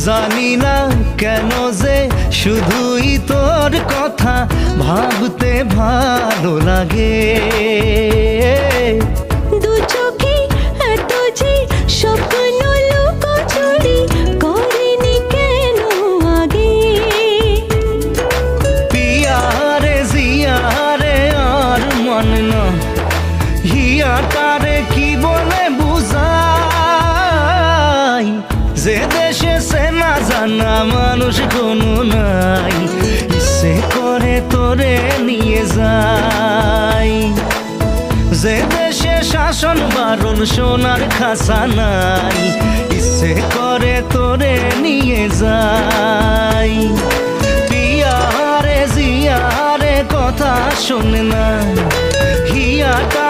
জানি না কেন যে শুধুই তোর কথা ভাবতে ভালো লাগে। দু চোখে এত যে স্বপ্ন লুকোচুরি করেনি কেন আগে। পিয়ারে জিয়ারে আর মন না হিয়াটারে কি বলে বুঝাই, যে দেশে সে না জানা মানুষ কোনো নাই, ইচ্ছে করে তোরে নিয়ে যাই। যে দেশে শাসন বারণ সোনার খাসা নাই, ইচ্ছে করে তোরে নিয়ে যাই। পিয়ারে জিয়ারে কথা শোনে না হিয়াটা